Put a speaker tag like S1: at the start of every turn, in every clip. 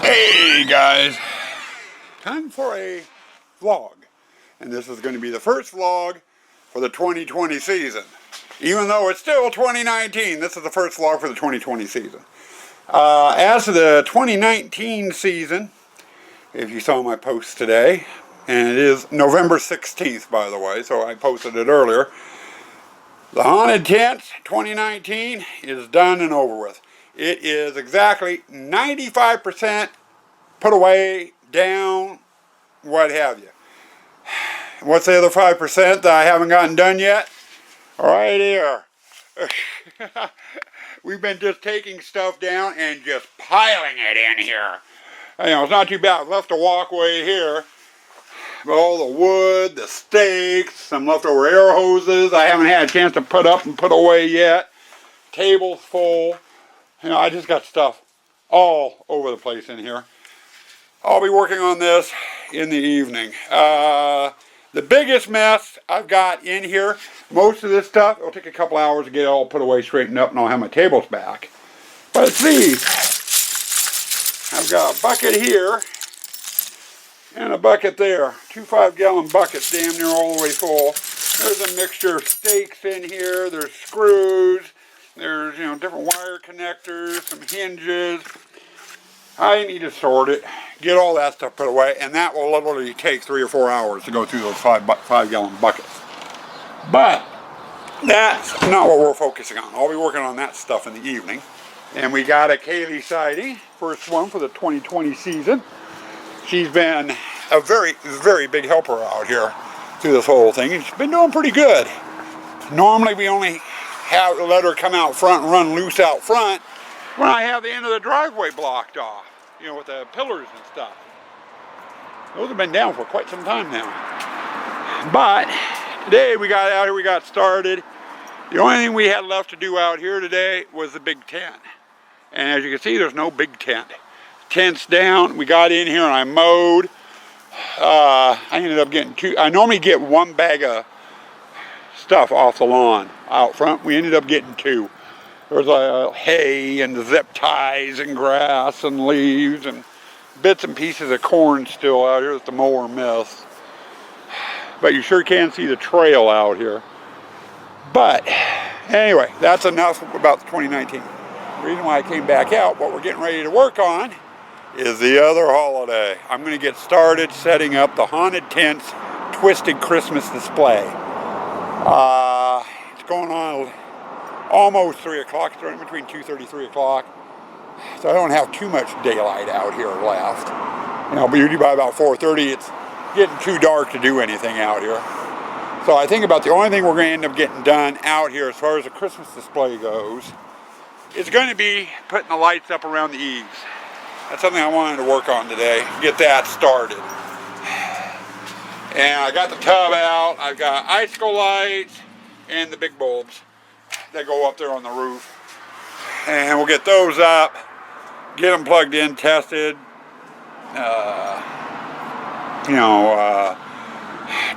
S1: Hey guys, time for a vlog, and this is going to be the first vlog for the 2020 season. Even though it's still 2019, this is the first vlog for the 2020 season. As to the 2019 season, if you saw my post today, and it is November 16th by the way, so I posted it earlier. The Haunted Tents 2019 is done and over with. It is exactly 95% put away, down, what have you. What's the other 5% that I haven't gotten done yet? Right here. We've been just taking stuff down and just piling it in here. You know, it's not too bad. I've left a walkway here. But all the wood, the stakes, some leftover air hoses I haven't had a chance to put up and put away yet. Table's full. You know, I just got stuff all over the place in here. I'll be working on this in the evening. The biggest mess I've got in here, most of this stuff, it'll take a couple hours to get it all put away, straightened up, and I'll have my tables back. But it's these. I've got a bucket here and a bucket there. 2 5-gallon buckets, damn near all the way full. There's a mixture of stakes in here. There's screws. There's, you know, different wire connectors, some hinges. I need to sort it, get all that stuff put away, and that will literally take 3 or 4 hours to go through those 5-gallon buckets. But that's not what we're focusing on. I'll be working on that stuff in the evening. And we got a Kaylee sighting, first one for the 2020 season. She's been a very, very big helper out here through this whole thing, and she's been doing pretty good. Normally we only let her come out front and run loose out front when I have the end of the driveway blocked off, you know, with the pillars and stuff. Those have been down for quite some time now. But today we got out here, we got started. The only thing we had left to do out here today was the big tent. And as you can see, there's no big tent. Tent's down. We got in here and I mowed. I ended up getting I normally get 1 bag of stuff off the lawn out front. We ended up getting 2. There was hay and zip ties and grass and leaves and bits and pieces of corn still out here that the mower missed. But you sure can see the trail out here. But anyway, that's enough about the 2019. The reason why I came back out, what we're getting ready to work on, is the other holiday. I'm going to get started setting up the Haunted Tents Twisted Christmas display. It's going on almost 3 o'clock. It's running between 2:30, 3 o'clock. So I don't have too much daylight out here left. You know, but usually by about 4:30, it's getting too dark to do anything out here. So I think about the only thing we're going to end up getting done out here as far as the Christmas display goes is going to be putting the lights up around the eaves. That's something I wanted to work on today, get that started. And I got the tub out, I've got icicle lights and the big bulbs that go up there on the roof. And we'll get those up, get them plugged in, tested,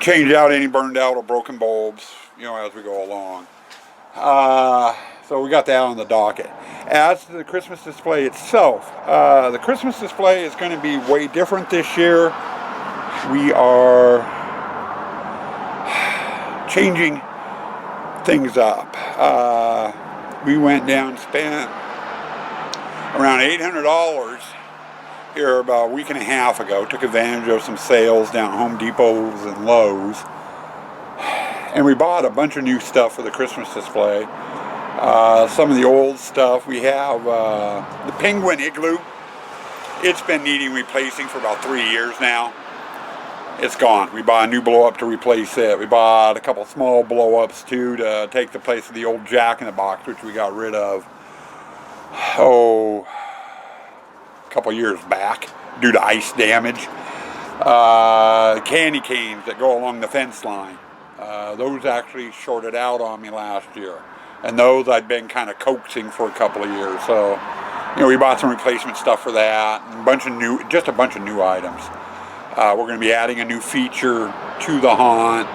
S1: change out any burned out or broken bulbs, you know, as we go along. So we got that on the docket. As to the Christmas display itself, the Christmas display is going to be way different this year. We are changing things up. We went down, spent around $800 here about a week and a half ago. Took advantage of some sales down at Home Depots and Lowe's. And we bought a bunch of new stuff for the Christmas display. Some of the old stuff. We have the Penguin Igloo. It's been needing replacing for about 3 years now. It's gone. We bought a new blow-up to replace it. We bought a couple small blow-ups too to take the place of the old Jack-in-the-Box, which we got rid of, a couple years back due to ice damage. Candy canes that go along the fence line. Those actually shorted out on me last year. And those I'd been kind of coaxing for a couple of years. So, you know, we bought some replacement stuff for that. And just a bunch of new items. We're going to be adding a new feature to the haunt,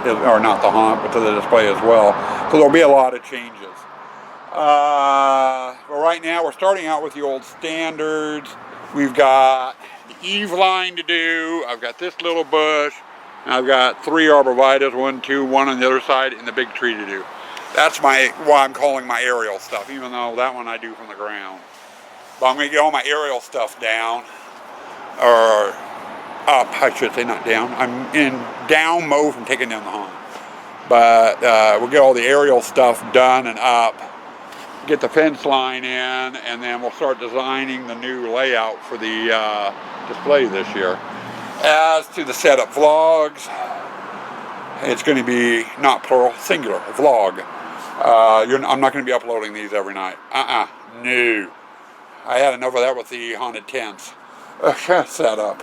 S1: or not the haunt, but to the display as well. So there'll be a lot of changes. But right now we're starting out with the old standards. We've got the eave line to do. I've got this little bush. And I've got 3 arborvitaes, 1, 2, 1 on the other side, and the big tree to do. That's what I'm calling my aerial stuff, even though that one I do from the ground. But I'm going to get all my aerial stuff down, or up, I should say, not down. I'm in down mode from taking down the haunt. But we'll get all the aerial stuff done and up, get the fence line in, and then we'll start designing the new layout for the display this year. As to the setup vlogs, it's going to be not plural, singular, vlog. I'm not going to be uploading these every night. No. I had enough of that with the haunted tents setup.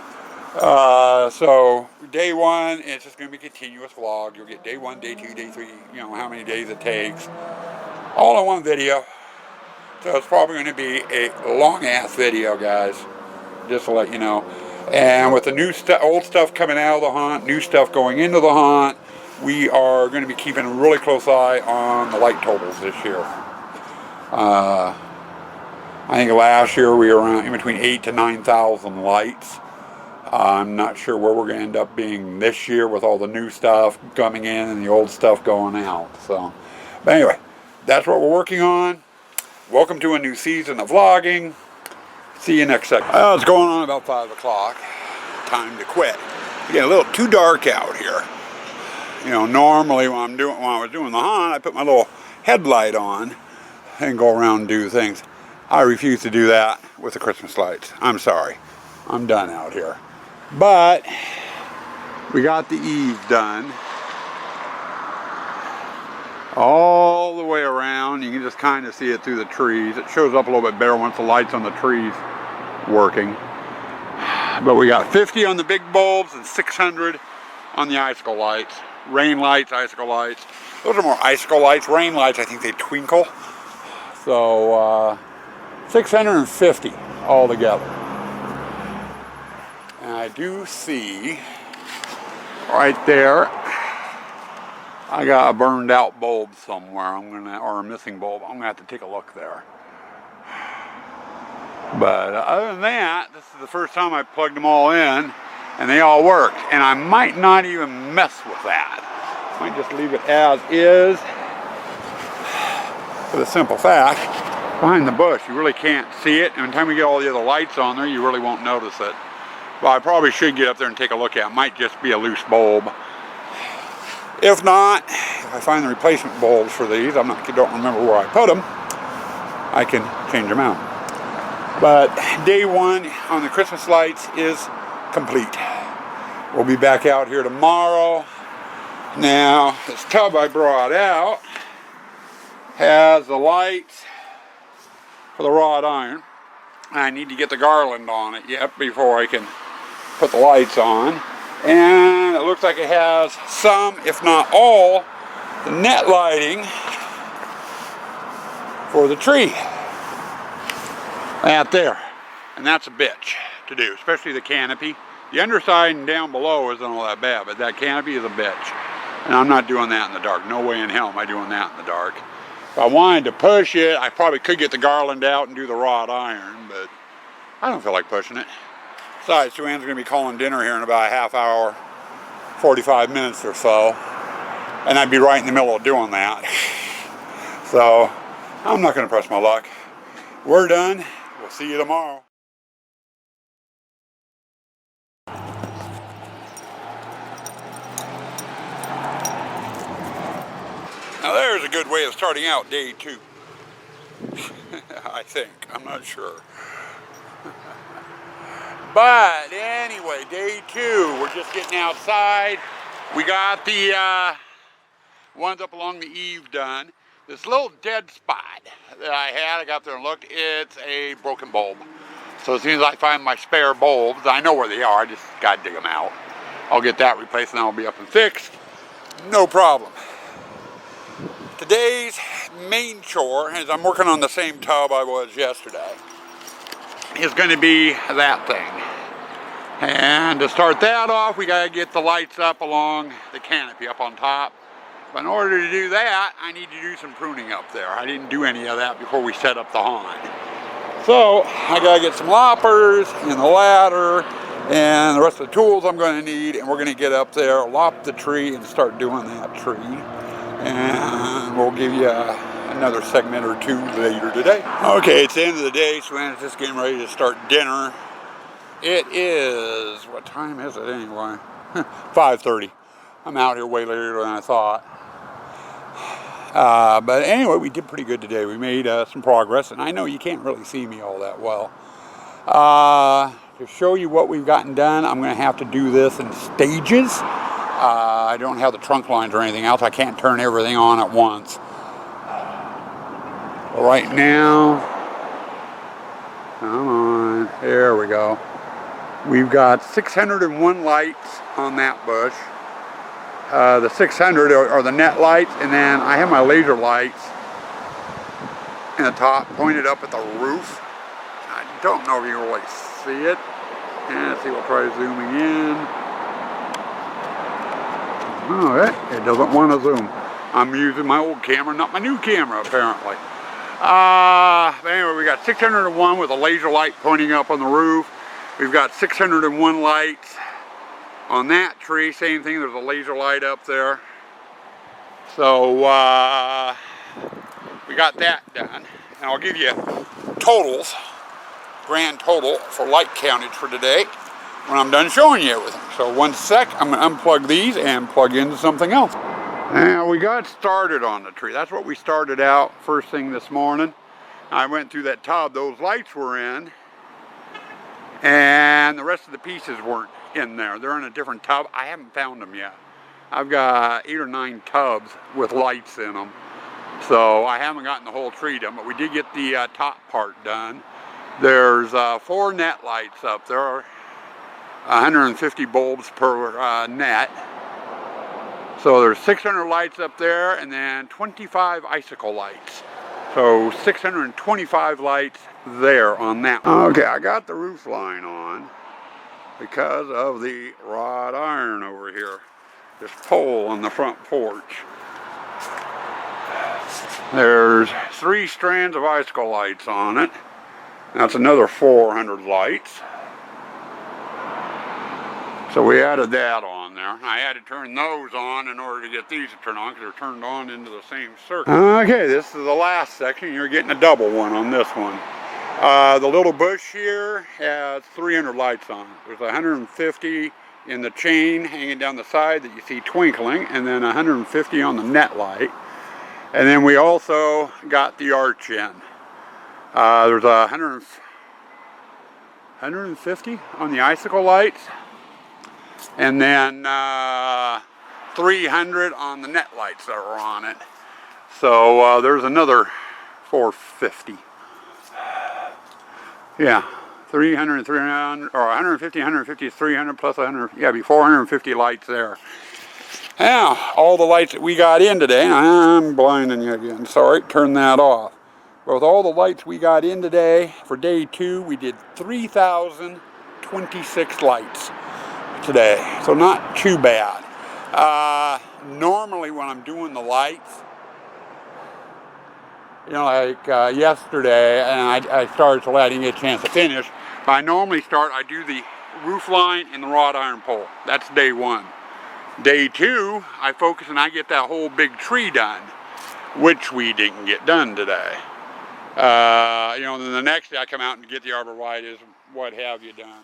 S1: So day 1, it's just going to be a continuous vlog. You'll get day 1, day 2, day 3, you know, how many days it takes. All in one video. So it's probably going to be a long-ass video, guys, just to let you know. And with the new old stuff coming out of the haunt, new stuff going into the haunt, we are going to be keeping a really close eye on the light totals this year. I think last year we were around in between 8,000 to 9,000 lights. I'm not sure where we're going to end up being this year with all the new stuff coming in and the old stuff going out. So, but anyway, that's what we're working on. Welcome to a new season of vlogging. See you next segment. It's going on about 5 o'clock. Time to quit. It's getting a little too dark out here. You know, normally when I was doing the haunt, I put my little headlight on and go around and do things. I refuse to do that with the Christmas lights. I'm sorry. I'm done out here. But we got the eave done. All the way around. You can just kind of see it through the trees. It shows up a little bit better once the light's on the trees working. But we got 50 on the big bulbs and 600 on the icicle lights. Rain lights, icicle lights. Those are more icicle lights. Rain lights, I think they twinkle. So 650 all together. And I do see right there, I got a burned out bulb somewhere. Or a missing bulb. I'm gonna have to take a look there. But other than that, this is the first time I plugged them all in, and they all worked. And I might not even mess with that. I might just leave it as is. For the simple fact, behind the bush, you really can't see it. And by the time we get all the other lights on there, you really won't notice it. But I probably should get up there and take a look at it. It might just be a loose bulb. If not, if I find the replacement bulbs for these, don't remember where I put them, I can change them out. But day 1 on the Christmas lights is complete. We'll be back out here tomorrow. Now, this tub I brought out has the lights for the wrought iron. I need to get the garland on it yet before I can put the lights on. And it looks like it has some, if not all, the net lighting for the tree. That there. And that's a bitch to do, especially the canopy. The underside and down below isn't all that bad, but that canopy is a bitch. And I'm not doing that in the dark. No way in hell am I doing that in the dark. If I wanted to push it, I probably could get the garland out and do the wrought iron, but I don't feel like pushing it. Besides, Joanne's going to be calling dinner here in about a half hour, 45 minutes or so. And I'd be right in the middle of doing that. So, I'm not going to press my luck. We're done. We'll see you tomorrow. Now there's a good way of starting out day 2. I think. I'm not sure. But anyway, day 2, we're just getting outside. We got the ones up along the eave done. This little dead spot that I got there and looked, it's a broken bulb. So as soon as I find my spare bulbs, I know where they are, I just gotta dig them out. I'll get that replaced and I'll be up and fixed. No problem. Today's main chore, as I'm working on the same tub I was yesterday, is going to be that thing. And to start that off, we got to get the lights up along the canopy up on top. But in order to do that, I need to do some pruning up there. I didn't do any of that before we set up the haunt. So I gotta get some loppers and the ladder and the rest of the tools I'm going to need, and we're going to get up there, lop the tree, and start doing that tree. And we'll give you another segment or two later today. Okay, it's the end of the day, so we're just getting ready to start dinner. It is, what time is it anyway? 5:30. I'm out here way later than I thought. But anyway, we did pretty good today. We made some progress, and I know you can't really see me all that well. To show you what we've gotten done, I'm going to have to do this in stages. I don't have the trunk lines or anything else. I can't turn everything on at once. But right now, come on, there we go. We've got 601 lights on that bush. The 600 are the net lights, and then I have my laser lights in the top pointed up at the roof. I don't know if you can really see it. And let's see, we'll try zooming in. Oh, it doesn't want to zoom. I'm using my old camera, not my new camera, apparently. But anyway, we got 601 with a laser light pointing up on the roof. We've got 601 lights on that tree. Same thing, there's a laser light up there. So, we got that done. And I'll give you totals. Grand total for light countage for today when I'm done showing you everything. So one sec, I'm going to unplug these and plug into something else. And we got started on the tree. That's what we started out first thing this morning. I went through that tub those lights were in, and the rest of the pieces weren't in there. They're in a different tub. I haven't found them yet. I've got 8 or 9 tubs with lights in them. So I haven't gotten the whole tree done, but we did get the top part done. There's 4 net lights up there, 150 bulbs per net. So there's 600 lights up there, and then 25 icicle lights. So 625 lights there on that one. Okay, I got the roof line on because of the wrought iron over here. This pole on the front porch. There's 3 strands of icicle lights on it. That's another 400 lights. So we added that on there. I had to turn those on in order to get these to turn on because they're turned on into the same circuit. Okay, this is the last section. You're getting a double one on this one. The little bush here has 300 lights on it. There's 150 in the chain hanging down the side that you see twinkling, and then 150 on the net light. And then we also got the arch in. There's 150 on the icicle lights, and then 300 on the net lights that are on it. So there's another 450. Yeah, 300, 300, or 150, 150 is 300 plus 100. Yeah, it'd be 450 lights there. Now, all the lights that we got in today, I'm blinding you again, sorry, turn that off. But with all the lights we got in today, for day 2, we did 3,026 lights today. So not too bad. Normally when I'm doing the lights, you know, like yesterday, and I started so I didn't get a chance to finish, but I normally I do the roof line and the wrought iron pole. That's day 1. Day 2, I focus and I get that whole big tree done, which we didn't get done today. You know, then the next day I come out and get the arborvitae, what have you done.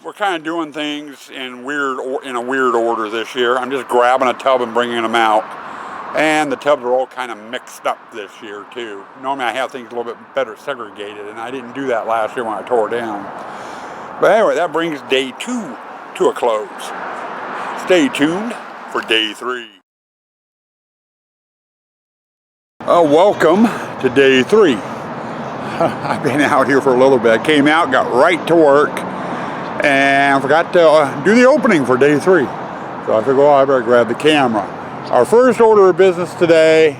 S1: We're kind of doing things in a weird order this year. I'm just grabbing a tub and bringing them out. And the tubs are all kind of mixed up this year too. Normally I have things a little bit better segregated, and I didn't do that last year when I tore it down. But anyway, that brings day 2 to a close. Stay tuned for day 3. Welcome to day 3. I've been out here for a little bit. I came out, got right to work, and forgot to do the opening for day 3. So I figured, well, I better grab the camera. Our first order of business today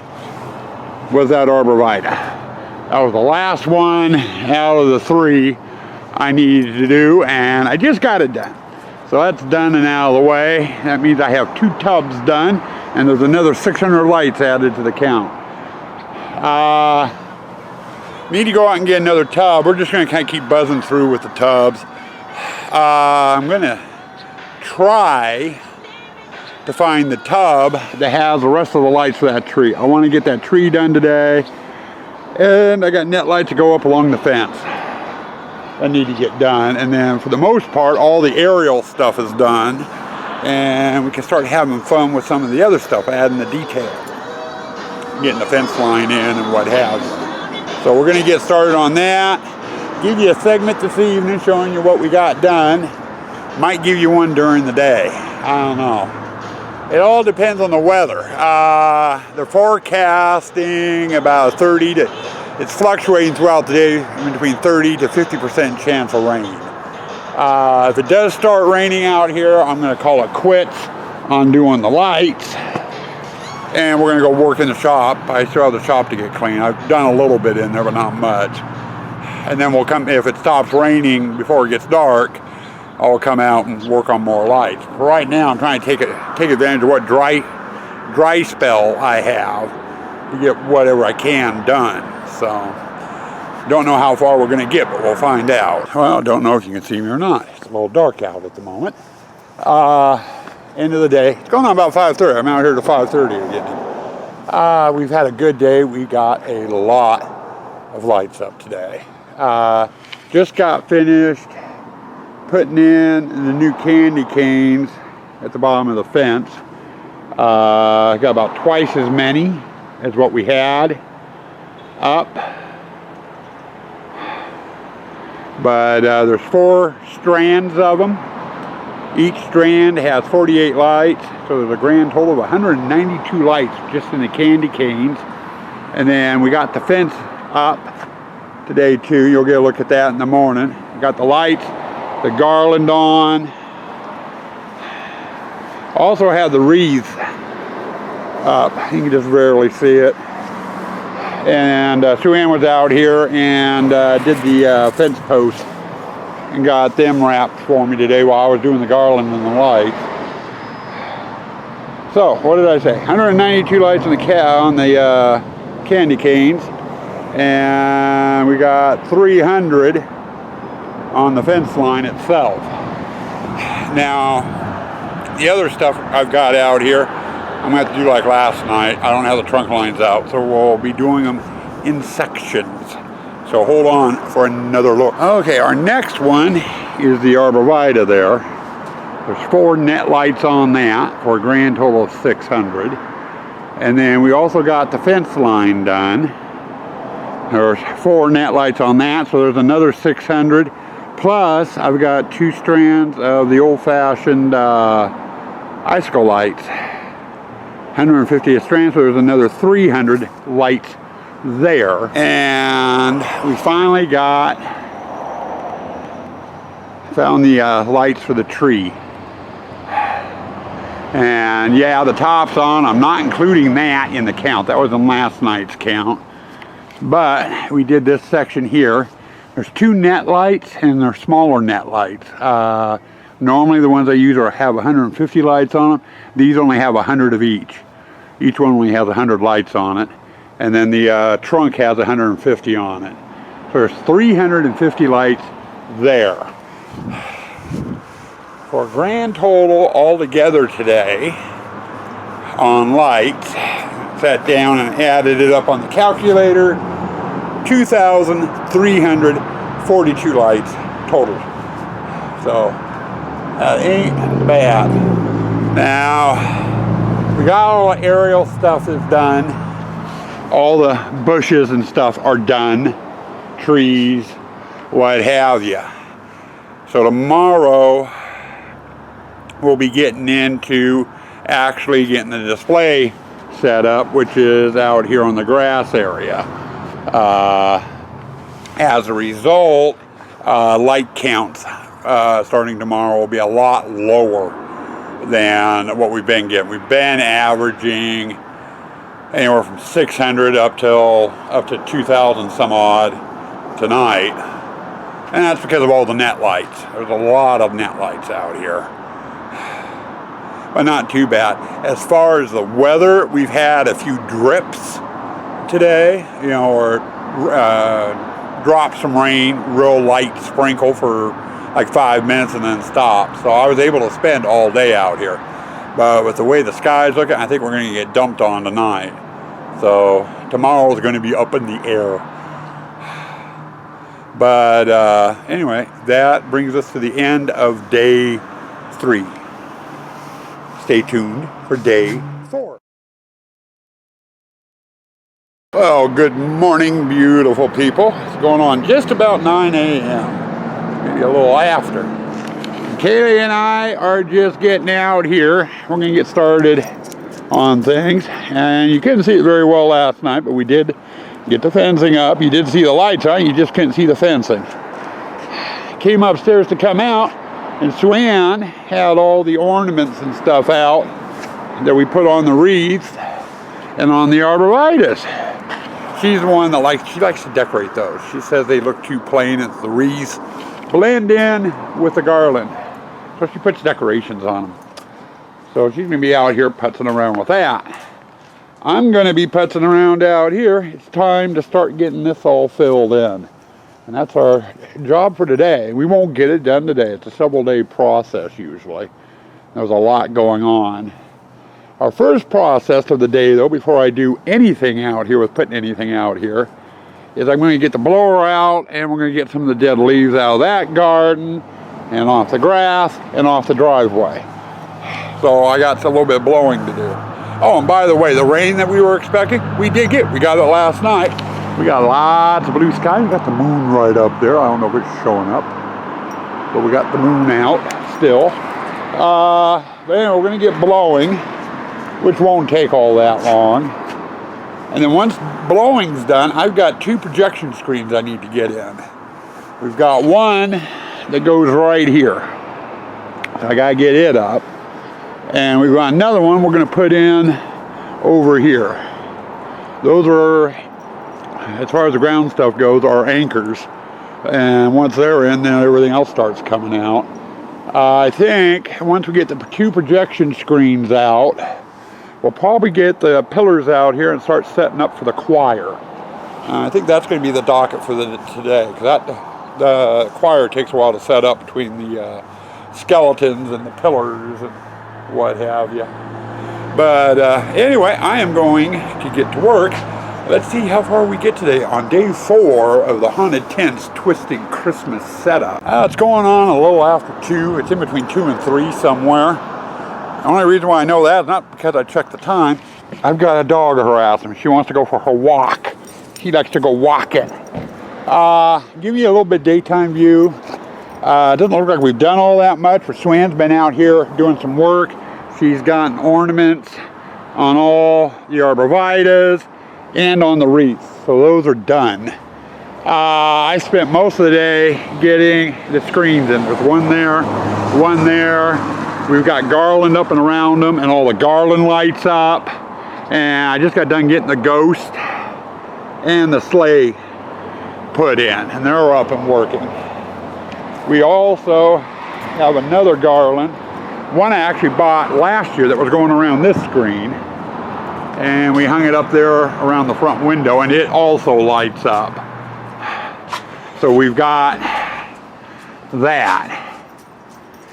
S1: was that arborvitae. That was the last one out of the 3 I needed to do, and I just got it done. So that's done and out of the way. That means I have 2 tubs done, and there's another 600 lights added to the count. Need to go out and get another tub. We're just going to kind of keep buzzing through with the tubs. I'm going to try to find the tub that has the rest of the lights for that tree. I want to get that tree done today. And I got net lights to go up along the fence. I need to get done. And then for the most part, all the aerial stuff is done. And we can start having fun with some of the other stuff, adding the detail. Getting the fence line in and what have you. So we're going to get started on that. Give you a segment this evening showing you what we got done. Might give you one during the day. I don't know. It all depends on the weather. They're forecasting about 30 to, it's fluctuating throughout the day between 30 to 50% chance of rain. If it does start raining out here, I'm going to call it quits on doing the lights. And we're going to go work in the shop. I still have the shop to get clean. I've done a little bit in there, but not much. And then we'll come, if it stops raining before it gets dark, I'll come out and work on more lights. For right now, I'm trying to take advantage of what dry spell I have to get whatever I can done. So, don't know how far we're going to get, but we'll find out. Well, don't know if you can see me or not. It's a little dark out at the moment. End of the day. It's going on about 5:30. I'm out here to 5:30 again. We've had a good day. We got a lot of lights up today. Just got finished putting in the new candy canes at the bottom of the fence. Got about twice as many as what we had up. But there's 4 strands of them. Each strand has 48 lights, so there's a grand total of 192 lights just in the candy canes. And then we got the fence up today too. You'll get a look at that in the morning. We got the lights, the garland on. Also have the wreath up. You can just rarely see it. And Sue Ann was out here and did the fence posts and got them wrapped for me today while I was doing the garland and the lights. So, what did I say? 192 lights on the candy canes, and we got 300 on the fence line itself. Now, the other stuff I've got out here, I'm going to have to do like last night. I don't have the trunk lines out, so we'll be doing them in sections. So hold on for another look. Okay, our next one is the arborvitae there. There's 4 net lights on that for a grand total of 600. And then we also got the fence line done. There's 4 net lights on that, so there's another 600. Plus, I've got 2 strands of the old-fashioned icicle lights. 150 a strand, so there's another 300 lights there. And we finally found the lights for the tree. And yeah, the top's on. I'm not including that in the count. That was in last night's count. But we did this section here. There's 2 net lights and they're smaller net lights. Normally the ones I use have 150 lights on them. These only have 100 of each. Each one only has 100 lights on it. And then the trunk has 150 on it. So there's 350 lights there. For a grand total altogether today on lights, sat down and added it up on the calculator, 2,342 lights total. So that ain't bad. Now, we got all the aerial stuff that's done. All the bushes and stuff are done. Trees, what have you. So tomorrow, we'll be getting into actually getting the display set up, which is out here on the grass area. As a result, light counts starting tomorrow will be a lot lower than what we've been getting. We've been averaging anywhere from 600 up to 2,000 some odd tonight. And that's because of all the net lights. There's a lot of net lights out here. But not too bad. As far as the weather, we've had a few drips today, or drop some rain, real light sprinkle for like 5 minutes and then stop. So I was able to spend all day out here. But with the way the sky's looking, I think we're going to get dumped on tonight. So tomorrow is going to be up in the air. But anyway, that brings us to the end of day 3. Stay tuned for day 4. Well, good morning, beautiful people. It's going on just about 9 a.m. Maybe a little after. Kaylee and I are just getting out here. We're going to get started on things. And you couldn't see it very well last night, but we did get the fencing up. You did see the lights on, you just couldn't see the fencing. Came upstairs to come out, and Swan had all the ornaments and stuff out that we put on the wreaths and on the arborvitae. She's the one that likes to decorate those. She says they look too plain, and the wreaths blend in with the garland. So she puts decorations on them. So she's going to be out here putzing around with that. I'm going to be putzing around out here. It's time to start getting this all filled in. And that's our job for today. We won't get it done today. It's a several-day process usually. There's a lot going on. Our first process of the day, though, before I do anything out here with putting anything out here, is I'm going to get the blower out, and we're going to get some of the dead leaves out of that garden, and off the grass, and off the driveway. So I got a little bit of blowing to do. Oh, and by the way, the rain that we were expecting, we did get. We got it last night. We got lots of blue sky. We got the moon right up there. I don't know if it's showing up, but we got the moon out still. But anyway, we're going to get blowing, which won't take all that long. And then once blowing's done, I've got 2 projection screens I need to get in. We've got one that goes right here. So I got to get it up. And we've got another one we're going to put in over here. Those are, as far as the ground stuff goes, are anchors. And once they're in, then everything else starts coming out. I think once we get the 2 projection screens out, we'll probably get the pillars out here and start setting up for the choir. I think that's going to be the docket for today, because the choir takes a while to set up between the skeletons and the pillars and what have you. But anyway, I am going to get to work. Let's see how far we get today on day 4 of the Haunted Tents Twisting Christmas setup. It's going on a little after 2. It's in between 2 and 3 somewhere. The only reason why I know that is not because I checked the time. I've got a dog harassing me. She wants to go for her walk. She likes to go walking. Give you a little bit daytime view. It doesn't look like we've done all that much. Swan's been out here doing some work. She's gotten ornaments on all the arborvitaes and on the wreaths. So those are done. I spent most of the day getting the screens in. There's one there, one there. We've got garland up and around them and all the garland lights up. And I just got done getting the ghost and the sleigh put in. And they're up and working. We also have another garland. One I actually bought last year that was going around this screen. And we hung it up there around the front window, and it also lights up. So we've got that.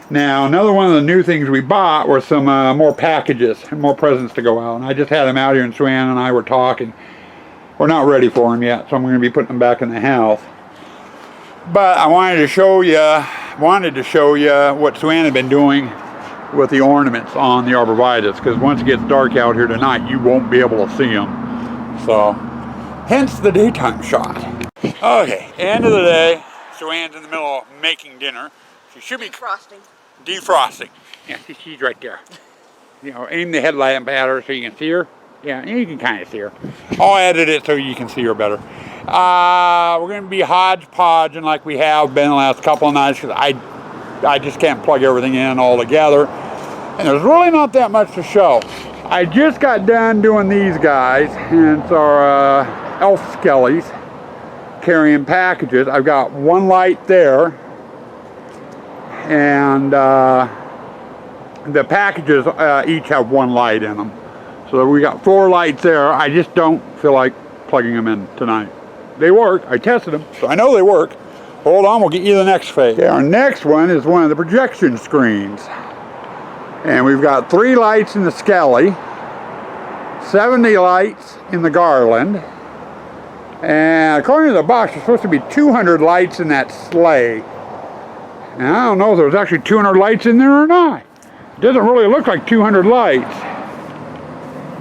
S1: Now, another one of the new things we bought were some more packages and more presents to go out. And I just had them out here, and Swan and I were talking. We're not ready for them yet, so I'm going to be putting them back in the house. But I wanted to show you what Swan had been doing with the ornaments on the arborvitaes, because once it gets dark out here tonight, you won't be able to see them. So, hence the daytime shot. Okay, end of the day. Swan's in the middle of making dinner. She should be defrosting. Yeah, she's right there. You know, aim the headlamp at her so you can see her. Yeah, you can kind of see her. I'll edit it so you can see her better. We're going to be hodgepodging like we have been the last couple of nights, because I just can't plug everything in all together. And there's really not that much to show. I just got done doing these guys, and it's our elf skellies carrying packages. I've got one light there, and the packages each have one light in them. So we got 4 lights there. I just don't feel like plugging them in tonight. they work. I tested them, so I know they work. Hold on, we'll get you the next phase. Okay, our next one is one of the projection screens. And we've got 3 lights in the Skelly, 70 lights in the Garland, and according to the box, there's supposed to be 200 lights in that sleigh. And I don't know if there's actually 200 lights in there or not. It doesn't really look like 200 lights.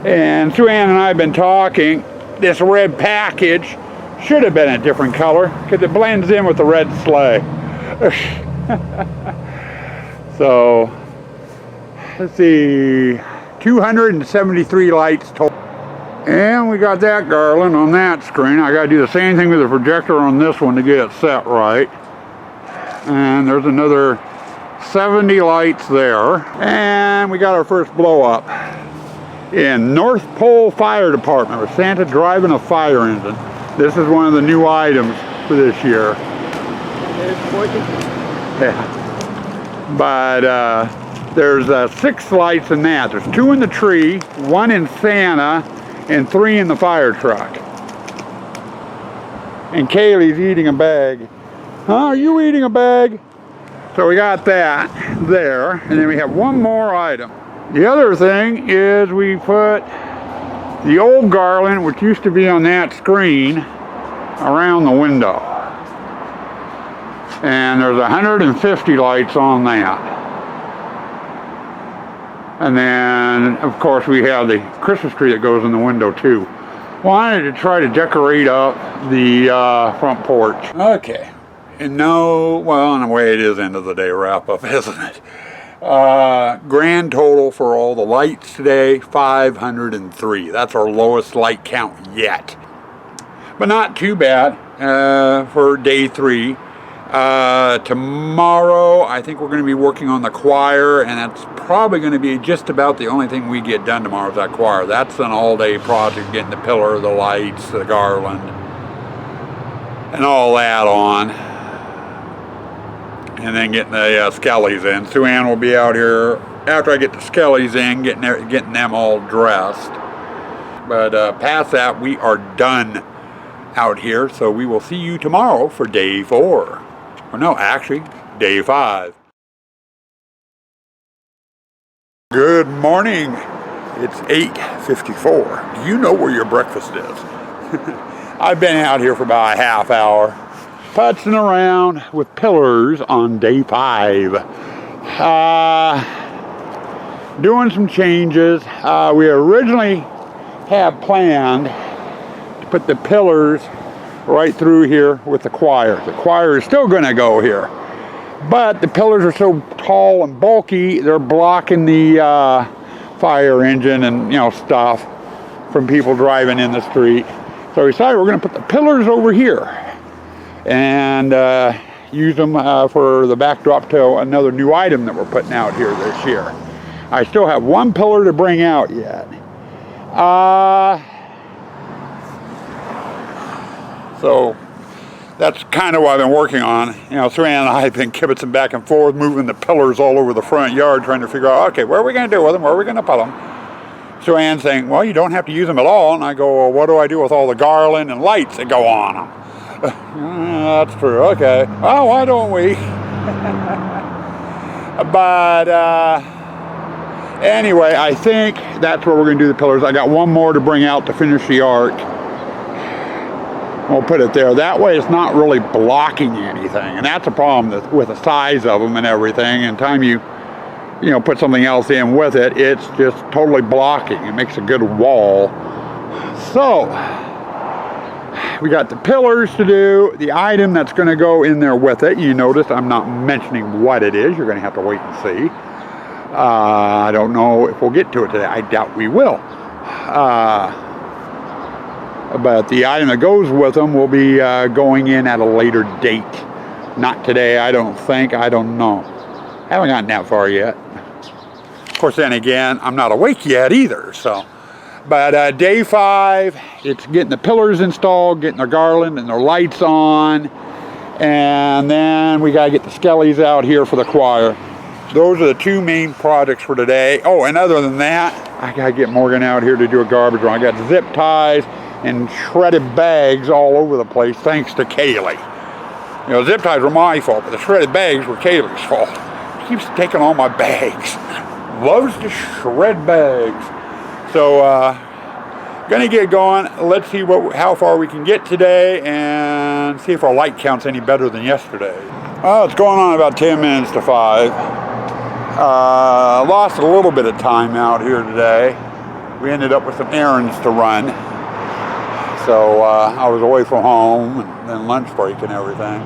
S1: And Sue Ann and I have been talking. This red package should have been a different color because it blends in with the red sleigh. So, let's see, 273 lights total. And we got that garland on that screen. I got to do the same thing with the projector on this one to get it set right. And there's another 70 lights there. And we got our first blow up in North Pole Fire Department with Santa driving a fire engine. This is one of the new items for this year. Yeah. But there's 6 lights in that. There's 2 in the tree, 1 in Santa, and 3 in the fire truck. And Kaylee's eating a bag. Huh? Are you eating a bag? So we got that there, and then we have one more item. The other thing is we put the old garland, which used to be on that screen, around the window. And there's 150 lights on that. And then, of course, we have the Christmas tree that goes in the window, too. Wanted to try to decorate up the front porch. Okay. And no, well, in a way it is end of the day wrap up, isn't it? Grand total for all the lights today, 503. That's our lowest light count yet. But not too bad for day 3. Tomorrow, I think we're going to be working on the choir, and that's probably going to be just about the only thing we get done tomorrow is that choir. That's an all-day project, getting the pillar, the lights, the garland, and all that on. And then getting the skellies in. Sue Ann will be out here after I get the skellies in, getting them all dressed. But past that, we are done out here, so we will see you tomorrow for day 4. Or no, actually, day 5. Good morning. It's 8:54. Do you know where your breakfast is? I've been out here for about a half hour, putzing around with pillars on day 5. Doing some changes. We originally had planned to put the pillars right through here with the choir. The choir is still going to go here, but the pillars are so tall and bulky, they're blocking the fire engine and stuff from people driving in the street. So we decided we're going to put the pillars over here and use them for the backdrop to another new item that we're putting out here this year. I still have one pillar to bring out yet. So that's kind of what I've been working on. Sue Ann and I have been kibitzing back and forth, moving the pillars all over the front yard, trying to figure out, okay, what are we going to do with them? Where are we going to put them? Sue Ann saying, well, you don't have to use them at all. And I go, well, what do I do with all the garland and lights that go on them? That's true. Okay. Well, why don't we? But anyway, I think that's where we're going to do the pillars. I got one more to bring out to finish the arc. We'll put it there. That way it's not really blocking anything. And that's a problem with the size of them and everything. And time you put something else in with it, it's just totally blocking. It makes a good wall. So we got the pillars to do, the item that's going to go in there with it. You notice I'm not mentioning what it is. You're going to have to wait and see. I don't know if we'll get to it today. I doubt we will. But the item that goes with them will be going in at a later date. Not today, I don't think. I don't know. Haven't gotten that far yet. Of course, then again, I'm not awake yet either. So, but day 5, it's getting the pillars installed, getting their garland and their lights on, and then we got to get the skellies out here for the choir. Those are the 2 main projects for today. Oh, and other than that, I got to get Morgan out here to do a garbage run. I got zip ties, and shredded bags all over the place thanks to Kaylee. You know, zip ties were my fault, but the shredded bags were Kaylee's fault. She keeps taking all my bags. Loves to shred bags. So, gonna get going. Let's see how far we can get today and see if our light count's any better than yesterday. Well, it's going on about 10 minutes to 5. Lost a little bit of time out here today. We ended up with some errands to run. So I was away from home and then lunch break and everything.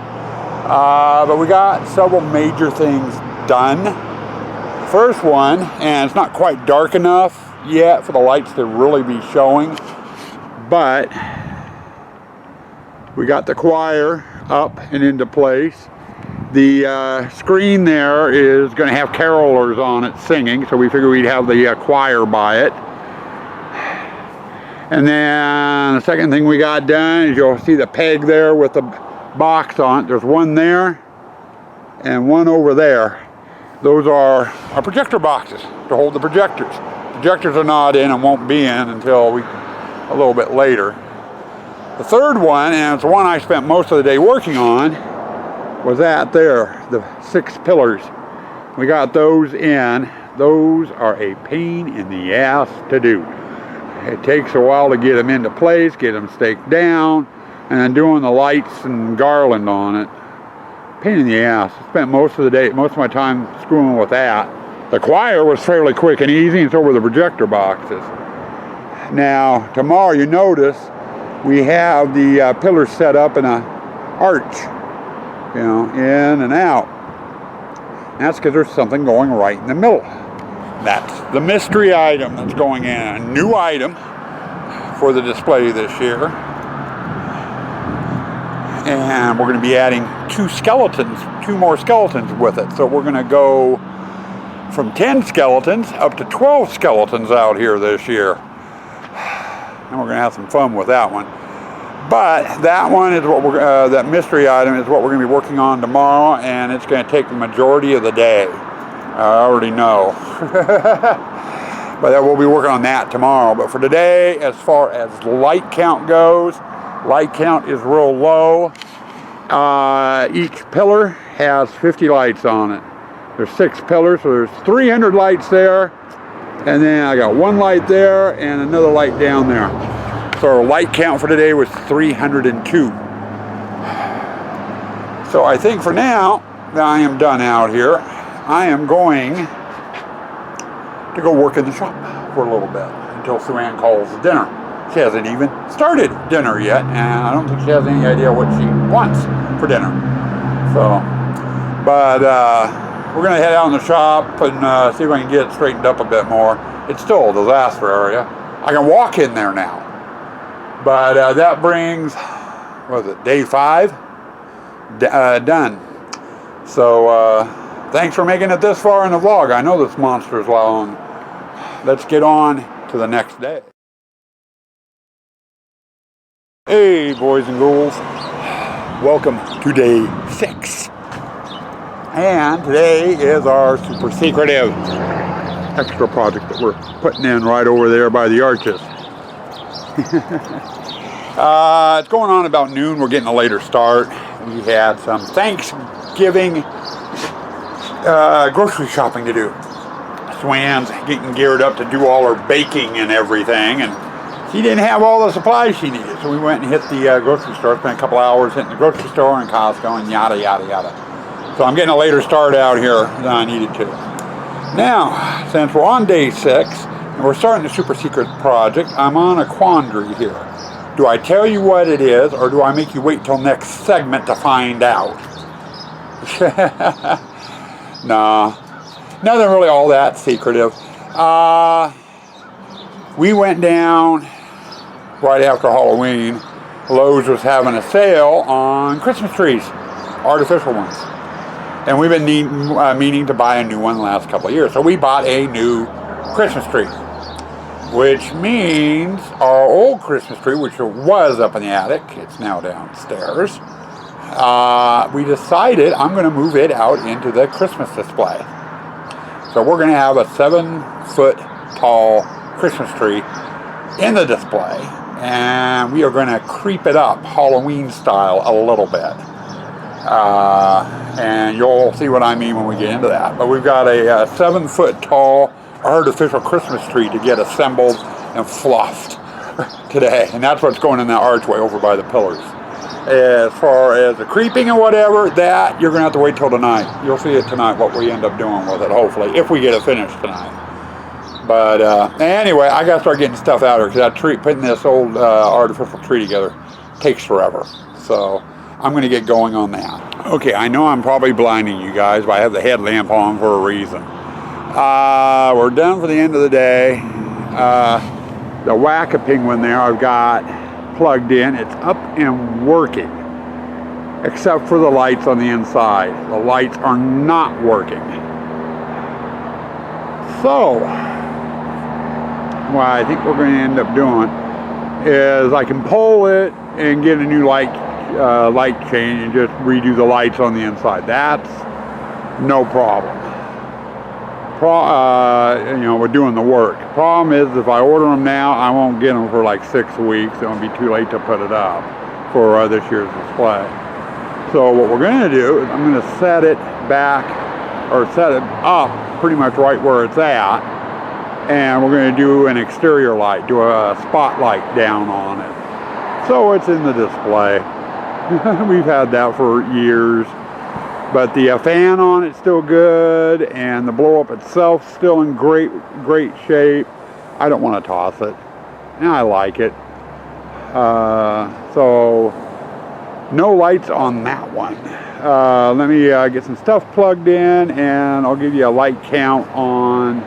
S1: But we got several major things done. First one, and it's not quite dark enough yet for the lights to really be showing, but we got the choir up and into place. The screen there is going to have carolers on it singing, so we figured we'd have the choir by it. And then the second thing we got done is you'll see the peg there with the box on it. There's one there and one over there. Those are our projector boxes to hold the projectors. Projectors are not in and won't be in until a little bit later. The third one, and it's the one I spent most of the day working on, was that there, the 6 pillars. We got those in. Those are a pain in the ass to do. It takes a while to get them into place, get them staked down, and then doing the lights and garland on it. Pain in the ass. I spent most of my time screwing with that. The choir was fairly quick and easy, and so were the projector boxes. Now, tomorrow you notice we have the pillars set up in a arch, you know, in and out. And that's because there's something going right in the middle. That's the mystery item that's going in, a new item for the display this year. And we're going to be adding 2 more skeletons with it. So we're going to go from 10 skeletons up to 12 skeletons out here this year. And we're going to have some fun with that one. But that one is what that mystery item is what we're going to be working on tomorrow, and it's going to take the majority of the day. I already know. But we'll be working on that tomorrow. But for today, as far as light count goes, light count is real low. Each pillar has 50 lights on it. There's 6 pillars, so there's 300 lights there. And then I got 1 light there and another light down there. So our light count for today was 302. So I think for now, that I am done out here. I am going to go work in the shop for a little bit until Sue Ann calls dinner. She hasn't even started dinner yet, and I don't think she has any idea what she wants for dinner. So, but we're going to head out in the shop and see if I can get it straightened up a bit more. It's still a disaster area. I can walk in there now. But that brings, what was it, day 5? Done. So, thanks for making it this far in the vlog. I know this monster is long. Let's get on to the next day. Hey, boys and girls. Welcome to day 6. And today is our super secretive extra project that we're putting in right over there by the arches. It's going on about noon. We're getting a later start. We had some Thanksgiving grocery shopping to do. Sue Ann's getting geared up to do all her baking and everything, and she didn't have all the supplies she needed. So we went and hit the grocery store, spent a couple hours hitting the grocery store and Costco and yada, yada, yada. So I'm getting a later start out here than I needed to. Now, since we're on day 6, and we're starting the super secret project, I'm on a quandary here. Do I tell you what it is, or do I make you wait till next segment to find out? Nah, nothing really all that secretive. We went down right after Halloween. Lowe's was having a sale on Christmas trees, artificial ones. And we've been meaning to buy a new one the last couple of years. So we bought a new Christmas tree, which means our old Christmas tree, which was up in the attic, it's now downstairs. We decided I'm going to move it out into the Christmas display. So we're going to have a 7-foot tall Christmas tree in the display. and we are going to creep it up Halloween style a little bit. And you'll see what I mean when we get into that. But we've got a 7-foot tall artificial Christmas tree to get assembled and fluffed today, and that's what's going in that archway over by the pillars. As far as the creeping and whatever, that you're going to have to wait till tonight. You'll see it tonight what we end up doing with it, hopefully, if we get it finished tonight. But anyway, I got to start getting stuff out of here, because that tree, putting this old artificial tree together takes forever. So I'm going to get going on that. Okay, I know I'm probably blinding you guys, but I have the headlamp on for a reason. We're done for the end of the day. The whack-a-penguin there I've got plugged in. It's up and working, except for the lights on the inside. The lights are not working. So what I think we're going to end up doing is I can pull it and get a new light change and just redo the lights on the inside. That's no problem. We're doing the work. Problem is, if I order them now, I won't get them for like 6 weeks. It'll be too late to put it up for this year's display. So what we're going to do is I'm going to set it back, or set it up pretty much right where it's at, and we're going to do an exterior light, do a spotlight down on it, so it's in the display. We've had that for years. But the fan on it's still good, and the blow up itself still in great shape. I don't want to toss it, and I like it. So no lights on that one. Let me get some stuff plugged in, and I'll give you a light count on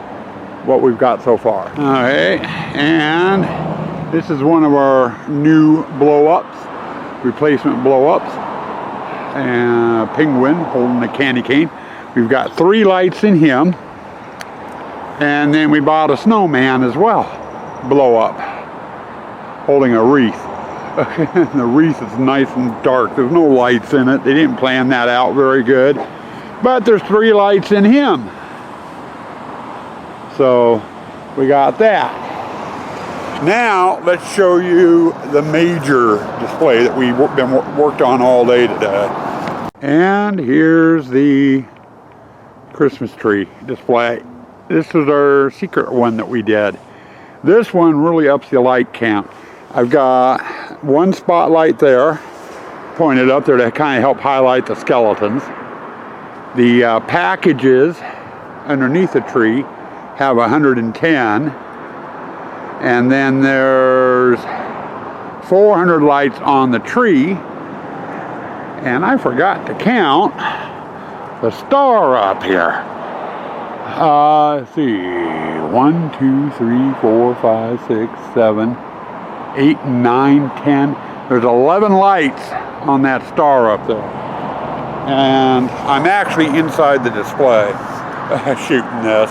S1: what we've got so far. Okay, and this is one of our new blow-ups, replacement blow-ups. And a penguin holding a candy cane. We've got 3 lights in him, and then we bought a snowman as well, blow up, holding a wreath. The wreath is nice and dark. There's no lights in it. They didn't plan that out very good, but there's 3 lights in him, so we got that. Now let's show you the major display that we've been worked on all day today. And here's the Christmas tree display. This is our secret one that we did. This one really ups the light count. I've got one spotlight there pointed up there to kind of help highlight the skeletons. The packages underneath the tree have 110. And then there's 400 lights on the tree, and I forgot to count the star up here. Let's see, 1, 2, 3, 4, 5, 6, 7, 8, 9, 10. There's 11 lights on that star up there, and I'm actually inside the display shooting this.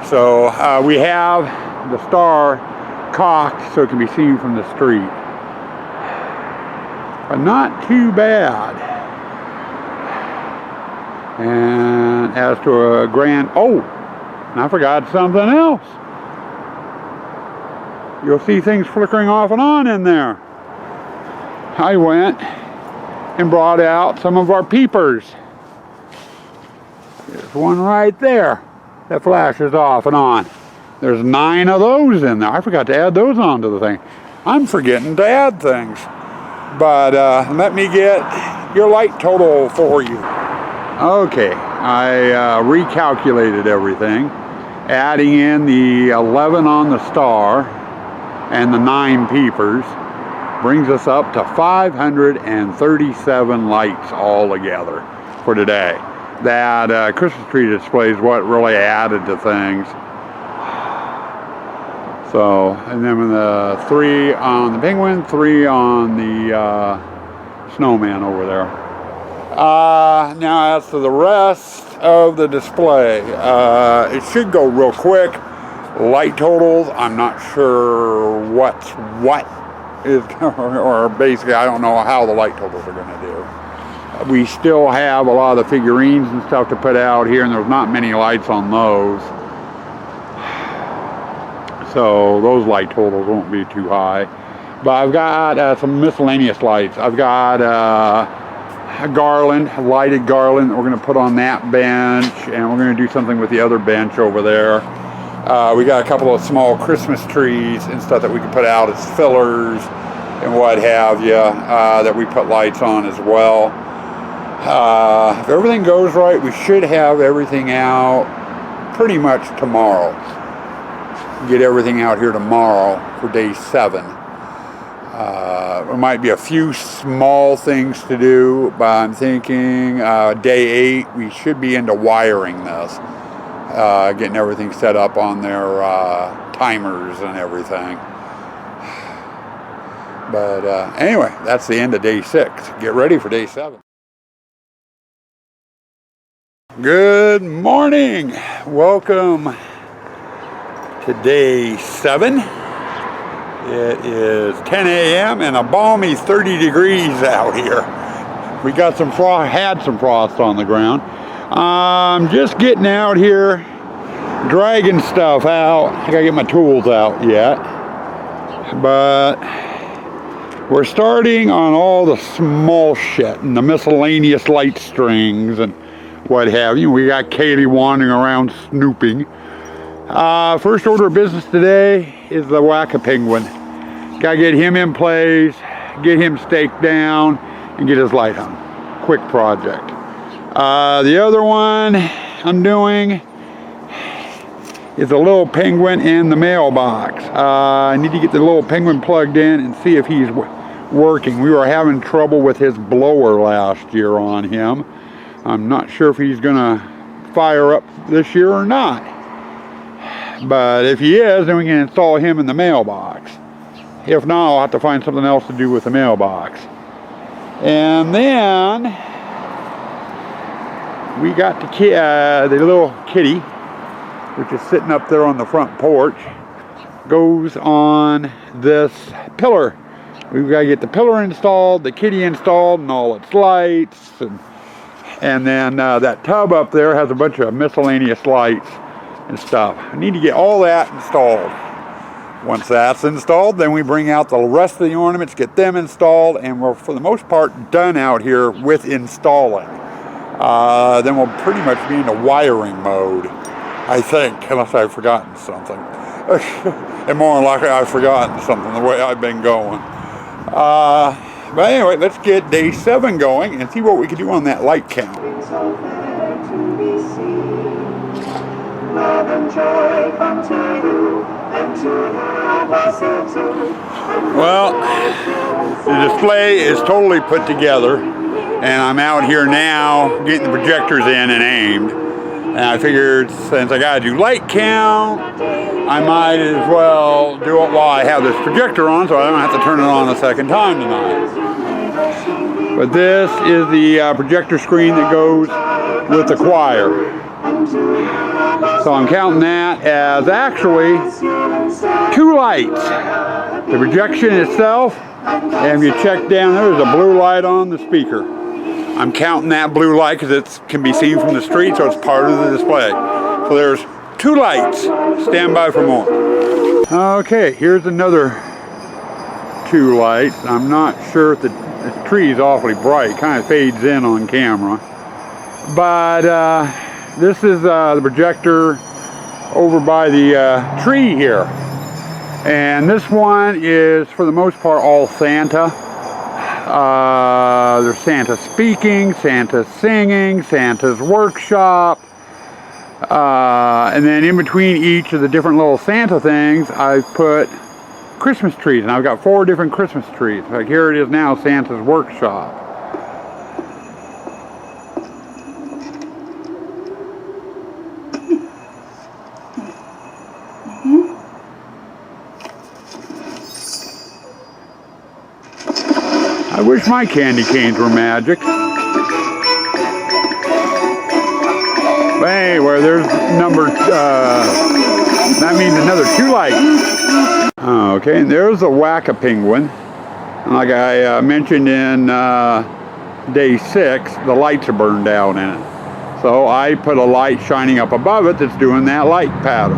S1: So we have the star cocked so it can be seen from the street, but not too bad. And as to a grand, and I forgot something else. You'll see things flickering off and on in there. I went and brought out some of our peepers. There's one right there that flashes off and on. There's 9 of those in there. I forgot to add those onto the thing. I'm forgetting to add things. But let me get your light total for you. Okay, I recalculated everything, adding in the 11 on the star and the 9 peepers, brings us up to 537 lights all together for today. That Christmas tree display is what really added to things. So, and then with the 3 on the penguin, 3 on the snowman over there. Now as to the rest of the display, it should go real quick. Light totals, I'm not sure what's what is, or basically I don't know how the light totals are going to do. We still have a lot of the figurines and stuff to put out here, and there's not many lights on those. So those light totals won't be too high. But I've got some miscellaneous lights. I've got a garland, a lighted garland that we're going to put on that bench, and we're going to do something with the other bench over there. We got a couple of small Christmas trees and stuff that we can put out as fillers and what have you, that we put lights on as well. If everything goes right, we should have everything out pretty much tomorrow. Get everything out here tomorrow for day 7. There might be a few small things to do, but I'm thinking day 8 we should be into wiring this, getting everything set up on their timers and everything. But anyway, that's the end of day 6. Get ready for day 7. Good morning. Welcome to day 7. It is 10 a.m. and a balmy 30 degrees out here. We got some frost, had some frost on the ground. I'm just getting out here, dragging stuff out. I gotta get my tools out yet. But we're starting on all the small shit and the miscellaneous light strings and what have you. We got Kaylee wandering around snooping. First order of business today is the whack-a-penguin. Gotta get him in place, get him staked down, and get his light hung. Quick project. The other one I'm doing is a little penguin in the mailbox. I need to get the little penguin plugged in and see if he's working. We were having trouble with his blower last year on him. I'm not sure if he's gonna fire up this year or not. But if he is, then we can install him in the mailbox. If not, I'll have to find something else to do with the mailbox. And then we got the little kitty, which is sitting up there on the front porch, goes on this pillar. We've got to get the pillar installed, the kitty installed, and all its lights. And then that tub up there has a bunch of miscellaneous lights and stuff. I need to get all that installed. Once that's installed, then we bring out the rest of the ornaments, get them installed, and we're for the most part done out here with installing. Then we'll pretty much be into wiring mode, I think, unless I've forgotten something. And more than likely I've forgotten something the way I've been going. But anyway, let's get day 7 going and see what we can do on that light count. Well, the display is totally put together, and I'm out here now getting the projectors in and aimed. And I figured since I gotta do light count, I might as well do it while I have this projector on, so I don't have to turn it on a second time tonight. But this is the projector screen that goes with the choir. So I'm counting that as actually 2 lights. The projection itself, and if you check down there's a blue light on the speaker. I'm counting that blue light because it can be seen from the street, so it's part of the display. So there's 2 lights. Stand by for more. Okay, here's another 2 lights. I'm not sure if the tree is awfully bright. Kind of fades in on camera. But this is the projector over by the tree here. And this one is, for the most part, all Santa. There's Santa speaking, Santa singing, Santa's workshop. And then in between each of the different little Santa things, I've put Christmas trees. And I've got 4 different Christmas trees. Like here it is now, Santa's workshop. I wish my candy canes were magic. But anyway, there's number, that means another 2 lights. Okay, and there's a whack-a-penguin. Like I mentioned in day 6, the lights are burned out in it. So I put a light shining up above it that's doing that light pattern.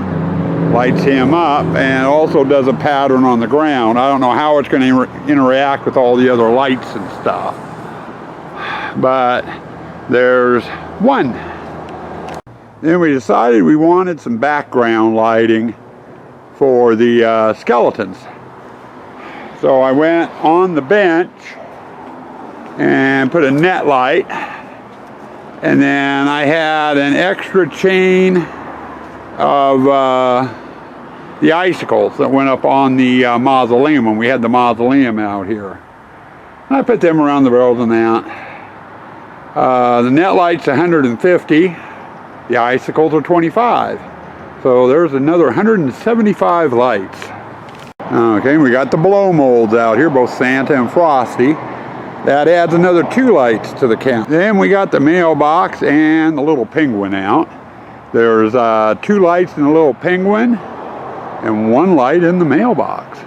S1: lights him up, and also does a pattern on the ground. I don't know how it's going to interact with all the other lights and stuff, but there's one. Then we decided we wanted some background lighting for the skeletons. So I went on the bench and put a net light, and then I had an extra chain of the icicles that went up on the mausoleum when we had the mausoleum out here. And I put them around the building out. The net light's 150, the icicles are 25. So there's another 175 lights. Okay, we got the blow molds out here, both Santa and Frosty. That adds another 2 lights to the count. Then we got the mailbox and the little penguin out. There's 2 lights in the little penguin and 1 light in the mailbox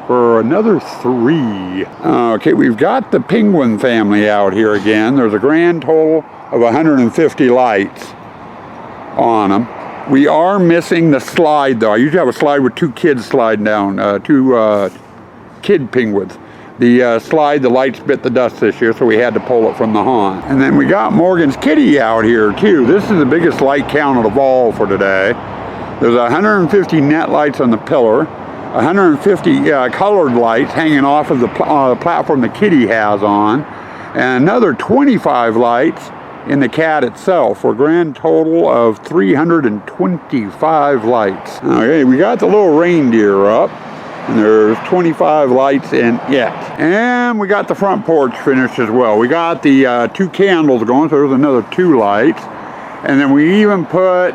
S1: for another 3. Okay, we've got the penguin family out here again. There's a grand total of 150 lights on them. We are missing the slide though. I usually have a slide with 2 kids sliding down, 2 kid penguins. The slide, the lights bit the dust this year, so we had to pull it from the haunt. And then we got Morgan's kitty out here too. This is the biggest light count of all for today. There's 150 net lights on the pillar, 150 colored lights hanging off of the platform the kitty has on, and another 25 lights in the cat itself, for a grand total of 325 lights. Okay, we got the little reindeer up, and there's 25 lights in it. And we got the front porch finished as well. We got the 2 candles going, so there's another 2 lights. And then we even put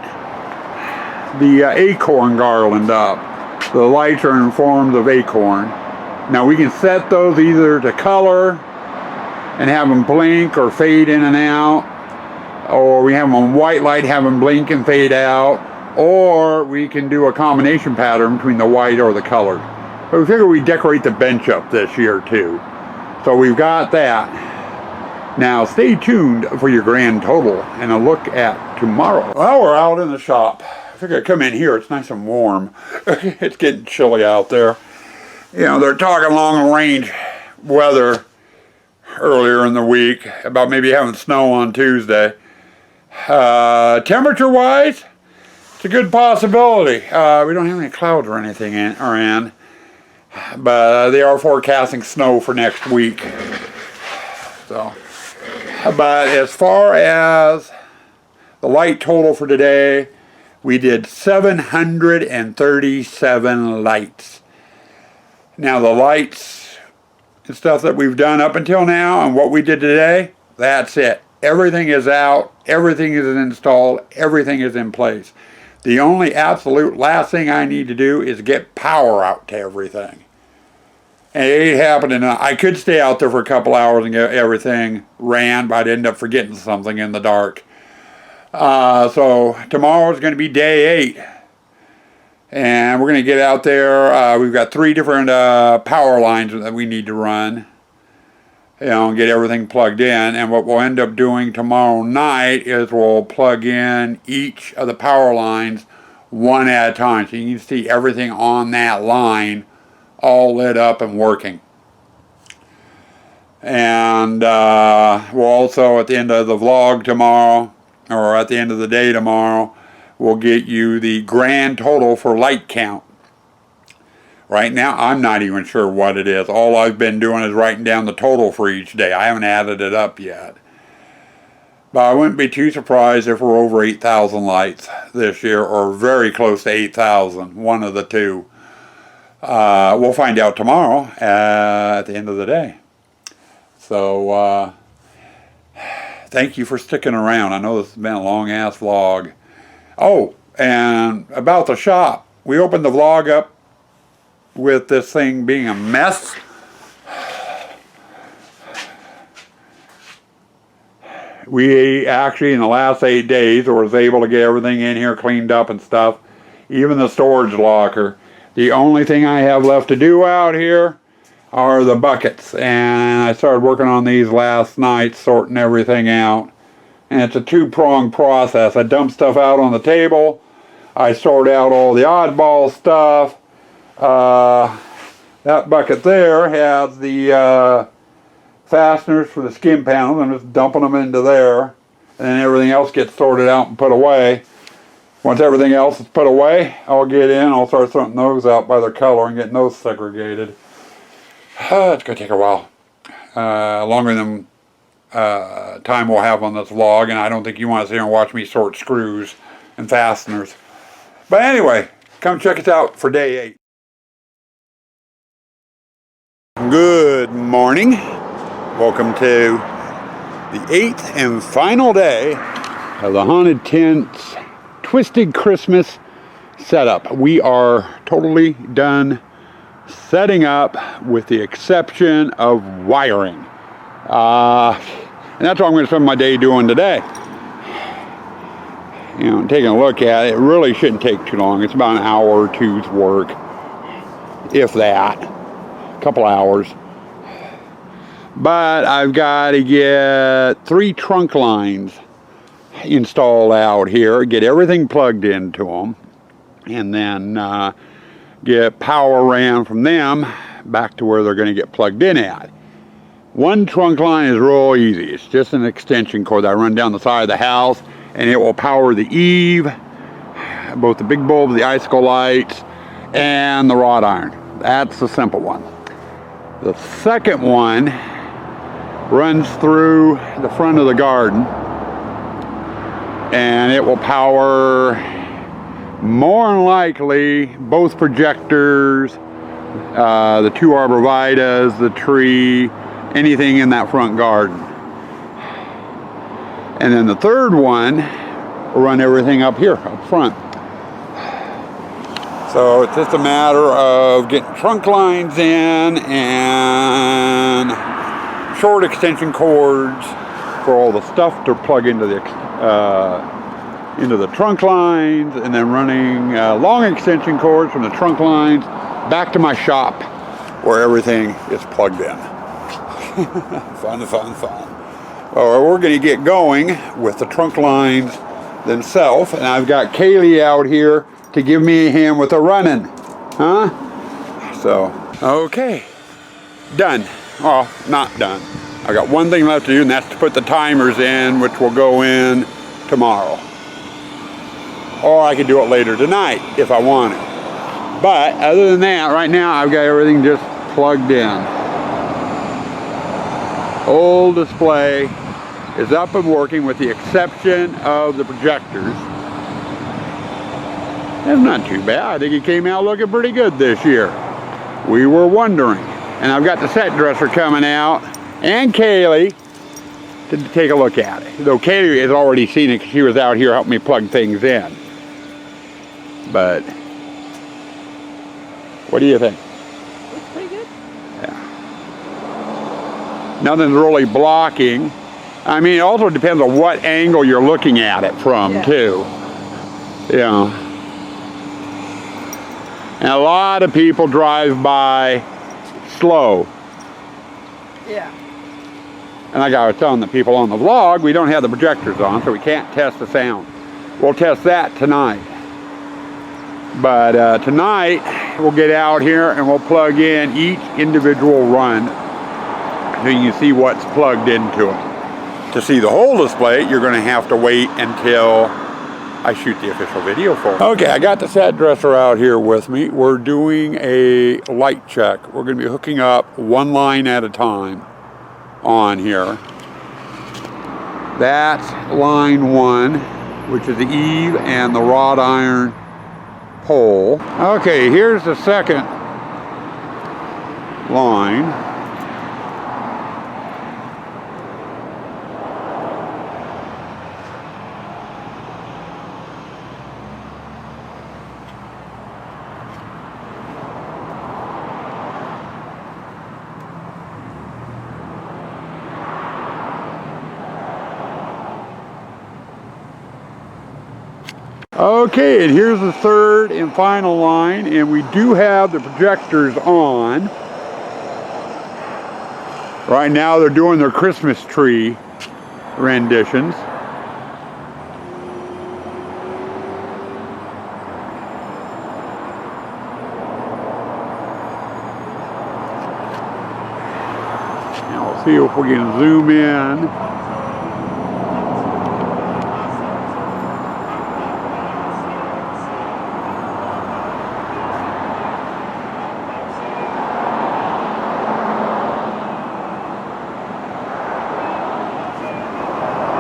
S1: the acorn garland up. The lights are in forms of acorn. Now we can set those either to color and have them blink or fade in and out, or we have them on white light, have them blink and fade out, or we can do a combination pattern between the white or the colored. But we figure we'd decorate the bench up this year too. So we've got that. Now stay tuned for your grand total and a look at tomorrow. Well, we're out in the shop. I figure I'd come in here, it's nice and warm. It's getting chilly out there. You know, they're talking long range weather earlier in the week about maybe having snow on Tuesday. Temperature wise, it's a good possibility. We don't have any clouds or anything around, but they are forecasting snow for next week. So, but as far as the light total for today, we did 737 lights. Now the lights and stuff that we've done up until now and what we did today, that's it. Everything is out, everything is installed, everything is in place. The only absolute last thing I need to do is get power out to everything. And it ain't happening. I could stay out there for a couple hours and get everything ran, but I'd end up forgetting something in the dark. So tomorrow is going to be day 8. And we're going to get out there. We've got 3 different power lines that we need to run. You know, and get everything plugged in. And what we'll end up doing tomorrow night is we'll plug in each of the power lines one at a time. So you can see everything on that line all lit up and working. And we'll also, at the end of the vlog tomorrow, or at the end of the day tomorrow, we'll get you the grand total for light count. Right now, I'm not even sure what it is. All I've been doing is writing down the total for each day. I haven't added it up yet. But I wouldn't be too surprised if we're over 8,000 lights this year, or very close to 8,000, one of the two. We'll find out tomorrow at the end of the day. So, thank you for sticking around. I know this has been a long-ass vlog. Oh, and about the shop. We opened the vlog up with this thing being a mess. We actually, in the last 8 days, was able to get everything in here cleaned up and stuff. Even the storage locker. The only thing I have left to do out here are the buckets. And I started working on these last night, sorting everything out. And it's a 2-pronged process. I dump stuff out on the table. I sort out all the oddball stuff. That bucket there has the fasteners for the skin panels. I'm just dumping them into there, and then everything else gets sorted out and put away. Once everything else is put away, I'll get in, I'll start sorting those out by their color and getting those segregated. It's going to take a while. Longer than time we'll have on this vlog, and I don't think you want to sit here and watch me sort screws and fasteners. But anyway, come check us out for day 8. Good morning. Welcome to the 8th and final day of the Haunted Tents Twisted Christmas setup. We are totally done setting up with the exception of wiring. And that's what I'm going to spend my day doing today. You know, taking a look at it, it really shouldn't take too long. It's about an hour or two's work, if that. A couple hours. But I've got to get 3 trunk lines installed out here, get everything plugged into them, and then get power ran from them back to where they're going to get plugged in at. One trunk line is real easy. It's just an extension cord that I run down the side of the house, and it will power the eave, both the big bulb, the icicle lights, and the wrought iron. That's the simple one. The second one runs through the front of the garden, and it will power, more than likely, both projectors, the 2 arborvitaes, the tree, anything in that front garden. And then the third one will run everything up here, up front. So it's just a matter of getting trunk lines in and short extension cords for all the stuff to plug into the trunk lines, and then running long extension cords from the trunk lines back to my shop where everything is plugged in. Fun, fun, fun. Well, we're going to get going with the trunk lines themselves, and I've got Kaylee out here to give me a hand with the running. So, okay. Done. Well, not done. I've got one thing left to do, and that's to put the timers in, which will go in tomorrow. Or I could do it later tonight if I want it. But other than that, right now I've got everything just plugged in. Old display is up and working with the exception of the projectors. That's not too bad. I think it came out looking pretty good this year. We were wondering. And I've got the set dresser coming out, and Kaylee to take a look at it. Though Kaylee has already seen it because she was out here helping me plug things in. But what do you think?
S2: Looks pretty good.
S1: Yeah. Nothing's really blocking. I mean, it also depends on what angle you're looking at it from, too. Yeah. And a lot of people drive by slow.
S2: Yeah.
S1: And like I was telling the people on the vlog, we don't have the projectors on, so we can't test the sound. We'll test that tonight. But tonight, we'll get out here and we'll plug in each individual run so you can see what's plugged into it. To see the whole display, you're going to have to wait until I shoot the official video for it. Okay, I got the set dresser out here with me. We're doing a light check. We're going to be hooking up one line at a time on here. That's line 1, which is the eave and the wrought iron pole. Okay, here's the second line. Okay, and here's the third and final line, and we do have the projectors on. Right now they're doing their Christmas tree renditions. See if we can zoom in.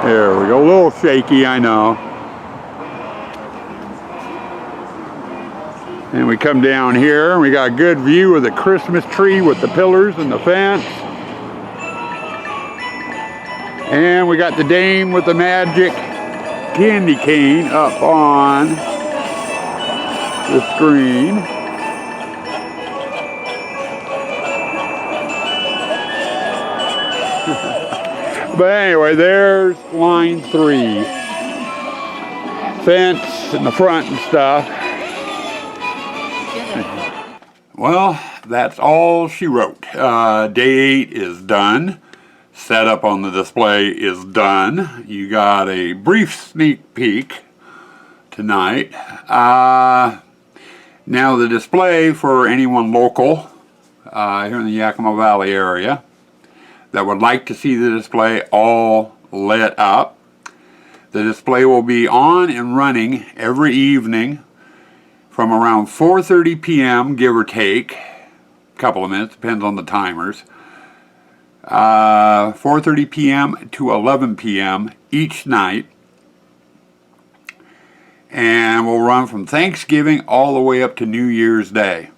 S1: There we go, a little shaky, I know. And we come down here and we got a good view of the Christmas tree with the pillars and the fence. And we got the dame with the magic candy cane up on the screen. But anyway, there's line 3. Fence in the front and stuff. Well, that's all she wrote. Day 8 is done. Setup on the display is done. You got a brief sneak peek tonight. Now the display for anyone local here in the Yakima Valley area that would like to see the display all lit up. The display will be on and running every evening from around 4:30 p.m. give or take. A couple of minutes, depends on the timers. 4:30 p.m. to 11 p.m. each night. And we'll run from Thanksgiving all the way up to New Year's Day.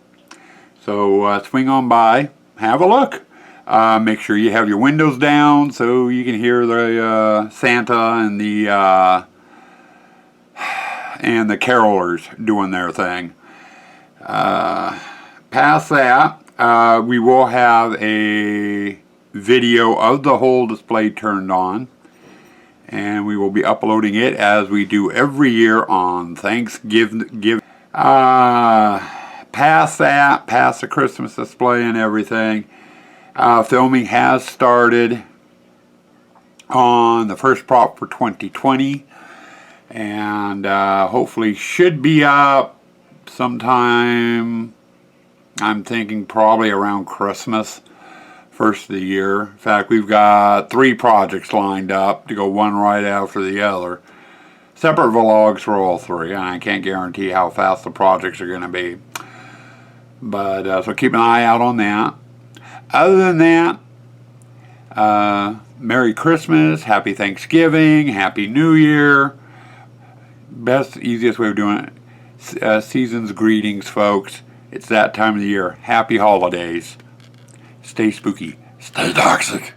S1: So swing on by, have a look. Make sure you have your windows down so you can hear the Santa and the carolers doing their thing. Past that, we will have a video of the whole display turned on, and we will be uploading it as we do every year on Thanksgiving. Past that, past the Christmas display and everything, filming has started on the first prop for 2020, and hopefully should be up sometime, I'm thinking probably around Christmas, first of the year. In fact, we've got 3 projects lined up to go one right after the other. Separate vlogs for all 3, and I can't guarantee how fast the projects are going to be. But so keep an eye out on that. Other than that, Merry Christmas, Happy Thanksgiving, Happy New Year. Best, easiest way of doing it. Season's greetings, folks. It's that time of the year. Happy holidays. Stay spooky. Stay toxic.